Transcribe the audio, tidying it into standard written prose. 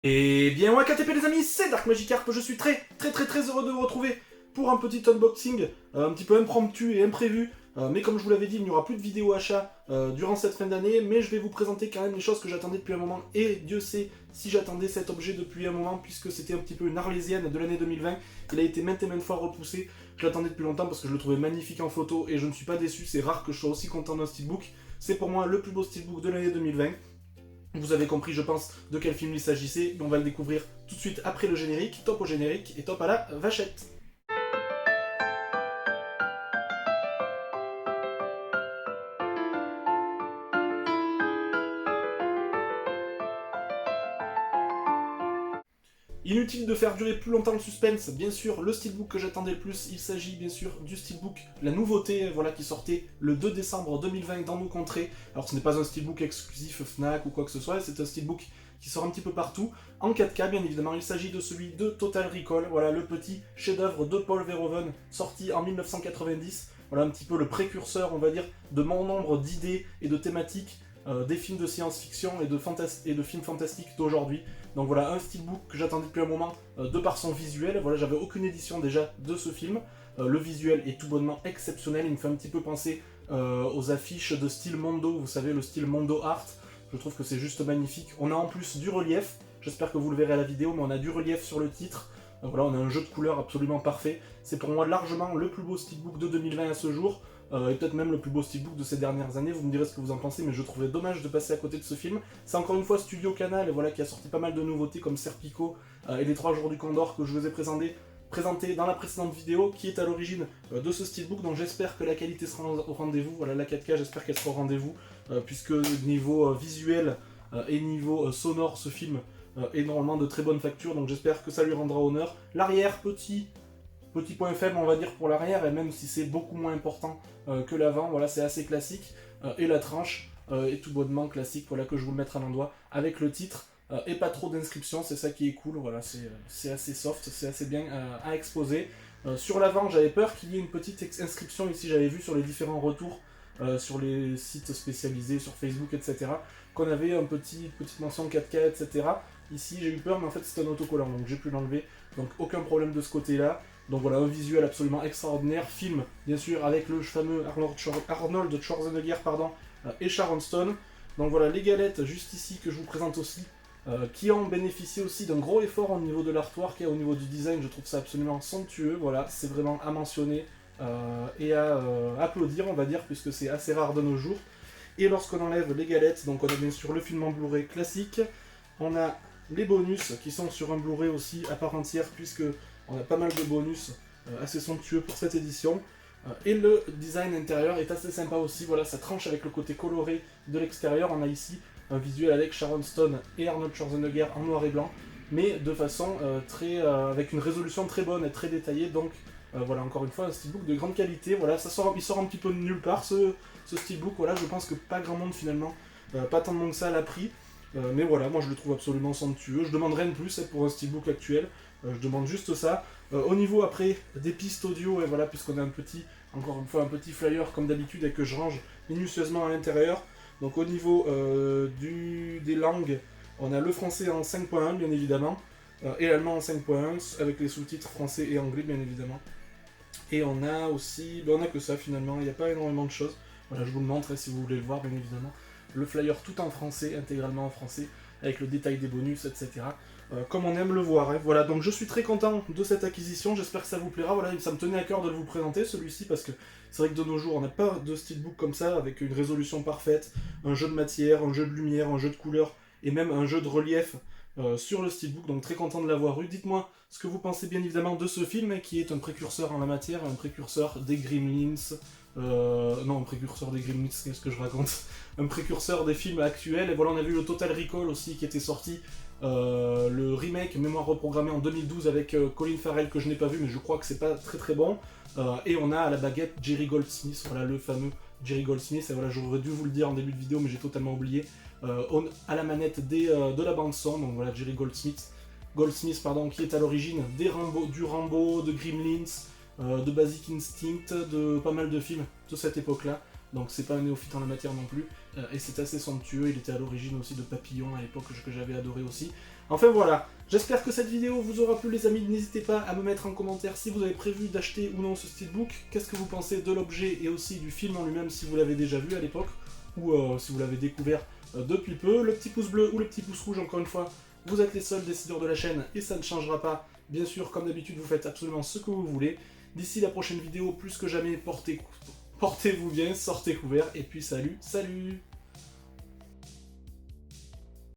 Et bien ouais KTP les amis, c'est Dark Magikarp, je suis très heureux de vous retrouver pour un petit unboxing, un petit peu impromptu et imprévu, mais comme je vous l'avais dit, il n'y aura plus de vidéo achat durant cette fin d'année, mais je vais vous présenter quand même les choses que j'attendais depuis un moment, et Dieu sait si j'attendais cet objet depuis un moment, puisque c'était un petit peu une arlésienne de l'année 2020, il a été maintes et maintes fois repoussé, je l'attendais depuis longtemps parce que je le trouvais magnifique en photo, et je ne suis pas déçu, c'est rare que je sois aussi content d'un steelbook, c'est pour moi le plus beau steelbook de l'année 2020. Vous avez compris, je pense, de quel film il s'agissait, mais on va le découvrir tout de suite après le générique. Top au générique et top à la vachette. Inutile de faire durer plus longtemps le suspense, bien sûr, le steelbook que j'attendais le plus, il s'agit bien sûr du steelbook, la nouveauté, voilà, qui sortait le 2 décembre 2020 dans nos contrées. Alors ce n'est pas un steelbook exclusif Fnac ou quoi que ce soit, c'est un steelbook qui sort un petit peu partout, en 4K bien évidemment, il s'agit de celui de Total Recall, voilà, le petit chef-d'œuvre de Paul Verhoeven, sorti en 1990, voilà un petit peu le précurseur, on va dire, de mon nombre d'idées et de thématiques des films de science-fiction et de films fantastiques d'aujourd'hui. Donc voilà, un steelbook que j'attendais depuis un moment de par son visuel. Voilà, j'avais aucune édition déjà de ce film. Le visuel est tout bonnement exceptionnel. Il me fait un petit peu penser aux affiches de style Mondo. Vous savez, le style Mondo Art. Je trouve que c'est juste magnifique. On a en plus du relief. J'espère que vous le verrez à la vidéo, mais on a du relief sur le titre. Voilà, on a un jeu de couleurs absolument parfait. C'est pour moi largement le plus beau steelbook de 2020 à ce jour. Et peut-être même le plus beau steelbook de ces dernières années, vous me direz ce que vous en pensez, mais je trouvais dommage de passer à côté de ce film. C'est encore une fois Studio Canal, et voilà, qui a sorti pas mal de nouveautés comme Serpico et les 3 jours du Condor que je vous ai présenté dans la précédente vidéo, qui est à l'origine de ce steelbook, donc j'espère que la qualité sera au rendez-vous, voilà la 4K, j'espère qu'elle sera au rendez-vous, puisque niveau visuel et niveau sonore, ce film est normalement de très bonne facture, donc j'espère que ça lui rendra honneur. L'arrière, petit point faible on va dire pour l'arrière, et même si c'est beaucoup moins important que l'avant, voilà c'est assez classique, et la tranche est tout bonnement classique, voilà que je vous le mettrai à l'endroit, avec le titre, et pas trop d'inscriptions, c'est ça qui est cool, voilà c'est assez soft, c'est assez bien à exposer. Sur l'avant j'avais peur qu'il y ait une petite inscription ici, j'avais vu sur les différents retours, sur les sites spécialisés, sur Facebook, etc., qu'on avait une petite mention 4K, etc. Ici j'ai eu peur, mais en fait c'est un autocollant, donc j'ai pu l'enlever, donc aucun problème de ce côté-là. Donc voilà, un visuel absolument extraordinaire, film bien sûr avec le fameux Arnold Schwarzenegger et Sharon Stone. Donc voilà, les galettes juste ici que je vous présente aussi, qui ont bénéficié aussi d'un gros effort au niveau de l'artwork et au niveau du design, je trouve ça absolument somptueux, voilà, c'est vraiment à mentionner et à applaudir on va dire, puisque c'est assez rare de nos jours. Et lorsqu'on enlève les galettes, donc on a bien sûr le film en Blu-ray classique, on a les bonus qui sont sur un Blu-ray aussi à part entière, puisque on a pas mal de bonus assez somptueux pour cette édition. Et le design intérieur est assez sympa aussi, voilà, ça tranche avec le côté coloré de l'extérieur. On a ici un visuel avec Sharon Stone et Arnold Schwarzenegger en noir et blanc, mais de façon avec une résolution très bonne et très détaillée, donc voilà, encore une fois, un steelbook de grande qualité. Voilà, il sort un petit peu de nulle part ce steelbook, voilà, je pense que pas grand monde finalement, pas tant de monde que ça l'a pris. Mais voilà, moi je le trouve absolument somptueux. Je demande rien de plus pour un steelbook actuel. Je demande juste ça. Au niveau après des pistes audio, et voilà, puisqu'on a encore une fois, un petit flyer comme d'habitude et que je range minutieusement à l'intérieur. Donc au niveau des langues, on a le français en 5.1 bien évidemment, et l'allemand en 5.1 avec les sous-titres français et anglais bien évidemment. Et on a aussi, on a que ça finalement, il n'y a pas énormément de choses. Voilà, je vous le montre si vous voulez le voir bien évidemment. Le flyer tout en français, intégralement en français, avec le détail des bonus, etc. Comme on aime le voir. Hein. Voilà, donc je suis très content de cette acquisition, j'espère que ça vous plaira. Voilà, ça me tenait à cœur de vous présenter celui-ci, parce que c'est vrai que de nos jours, on n'a pas de steelbook comme ça, avec une résolution parfaite, un jeu de matière, un jeu de lumière, un jeu de couleur, et même un jeu de relief sur le steelbook, donc très content de l'avoir eu. Dites-moi ce que vous pensez bien évidemment de ce film, qui est un précurseur en la matière, un précurseur des Gremlins, non, un précurseur des Gremlins, qu'est-ce que je raconte, un précurseur des films actuels. Et voilà, on a vu le Total Recall aussi qui était sorti, le remake Mémoire reprogrammée en 2012 avec Colin Farrell, que je n'ai pas vu, mais je crois que c'est pas très bon. Et on a à la baguette Jerry Goldsmith, voilà le fameux Jerry Goldsmith. Et voilà, j'aurais dû vous le dire en début de vidéo, mais j'ai totalement oublié. À la manette de la bande son, donc voilà Jerry Goldsmith, qui est à l'origine du Rambo, de Gremlins, de Basic Instinct, de pas mal de films de cette époque-là. Donc c'est pas un néophyte en la matière non plus. et c'est assez somptueux. Il était à l'origine aussi de Papillon à l'époque que j'avais adoré aussi. Enfin voilà, j'espère que cette vidéo vous aura plu les amis, n'hésitez pas à me mettre en commentaire si vous avez prévu d'acheter ou non ce steelbook, qu'est-ce que vous pensez de l'objet et aussi du film en lui-même si vous l'avez déjà vu à l'époque, ou si vous l'avez découvert depuis peu. Le petit pouce bleu ou le petit pouce rouge, encore une fois, vous êtes les seuls décideurs de la chaîne et ça ne changera pas. Bien sûr, comme d'habitude, vous faites absolument ce que vous voulez. D'ici la prochaine vidéo, plus que jamais, portez-vous bien, sortez couverts, et puis salut, salut!